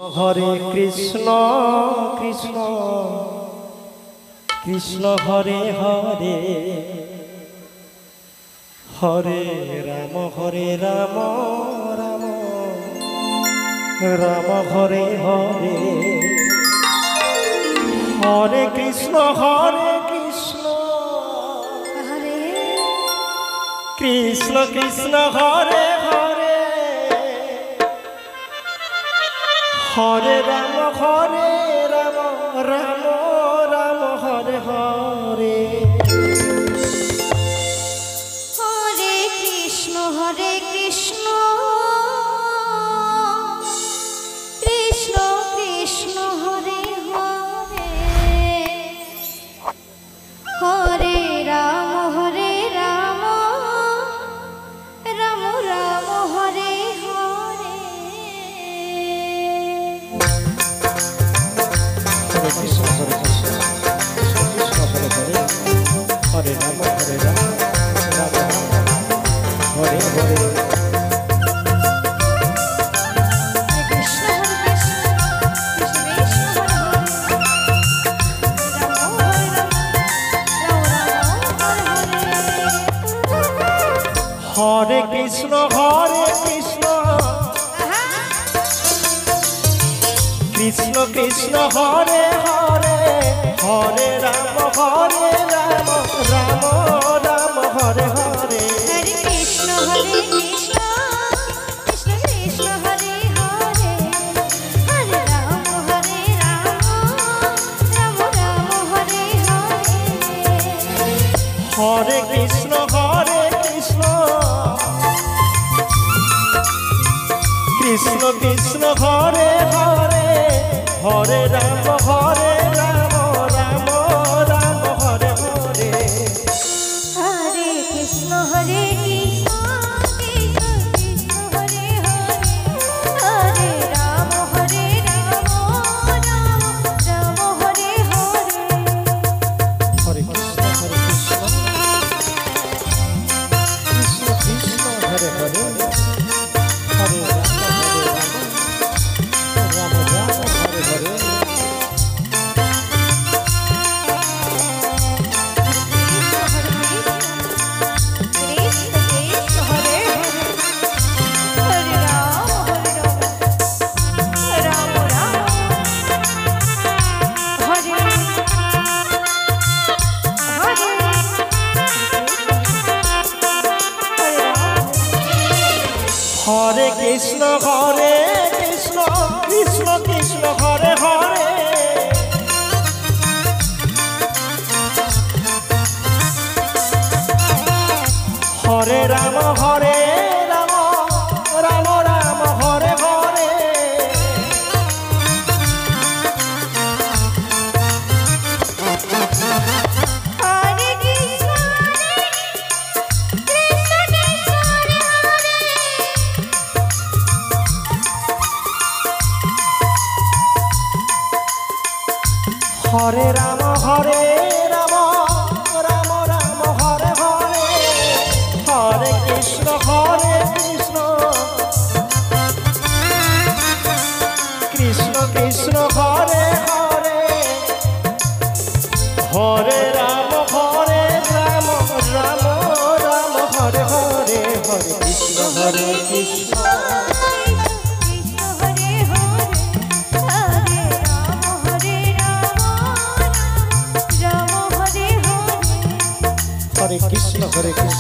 Hare Krishna Krishna Krishna Hare Hare Hare Ram Ram Ram Hare Hare Hare Krishna Krishna Krishna Hare Hare Hare Ram Ram Ram Hare Hare Hare Krishna Krishna Krishna Hare Hare Hare Ram Ram Ram Hare Hare Hare Krishna Krishna Krishna Hare Hare Hare Ram Ram Hare Hare Hare Krishna Krishna Krishna Hare Hare Hare Ram Ram Ram Hare Hare Hare Krishna Krishna Krishna Hare Hare Hare Ram Ram Hare Hare Hare Krishna Krishna Krishna Hare Hare Hare Ram Ram Hare Hare Hare Krishna Krishna Krishna Hare Hare Hare Ram Ram Hare Hare Hare Krishna Krishna Krishna Hare Hare Hare Ram Hare Hare Hare Krishna Krishna Krishna Hare Hare Hare Ram Ram Hare Hare Hare Krishna Hare Ram Ram Hare Hare Hare Krishna Krishna Krishna Hare Hare Hare Ram Ram Hare Hare Hare Krishna Krishna Hare Krishna Krishna Krishna Hare Hare Hare Ram Ram Hare Hare Hare Krishna Hare Hare Hare Ram Ram Hare Hare Krishna Hare Hare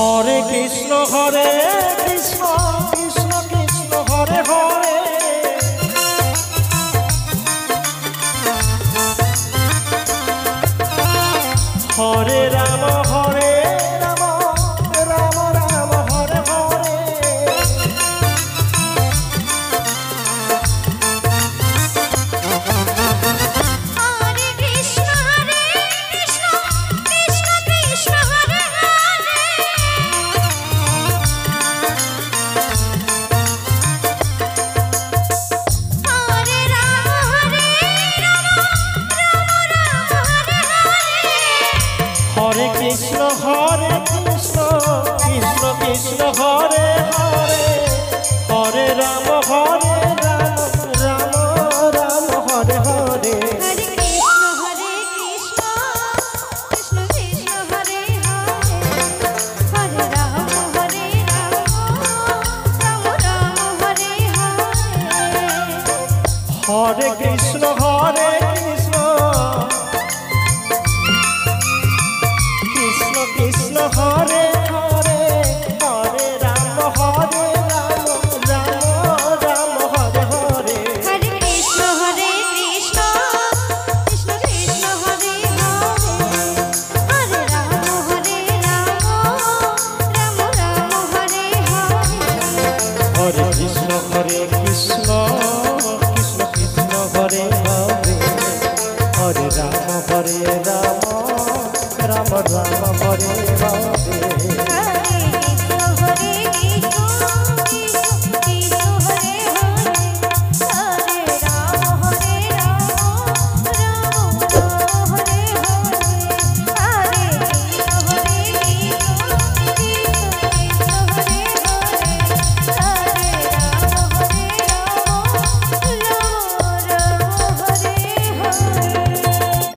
Hare Krishna Krishna Krishna Hare Hare Hare Ram Ram Hare Krishna Hare Hare Hare Ram Ram Ram Hare Hare Hare Krishna Krishna Krishna Hare Hare Hare Ram Ram Hare Hare Hare Krishna Hare Krishna Krishna Krishna Hare Hare Hare Ram Ram Ram Hare Hare Hare Krishna Krishna Krishna Hare Hare Hare Ram Ram Hare Hare Hare Krishna Krishna Krishna Krishna Hare Hare Hare Ram Ram Ram Hare Hare Hare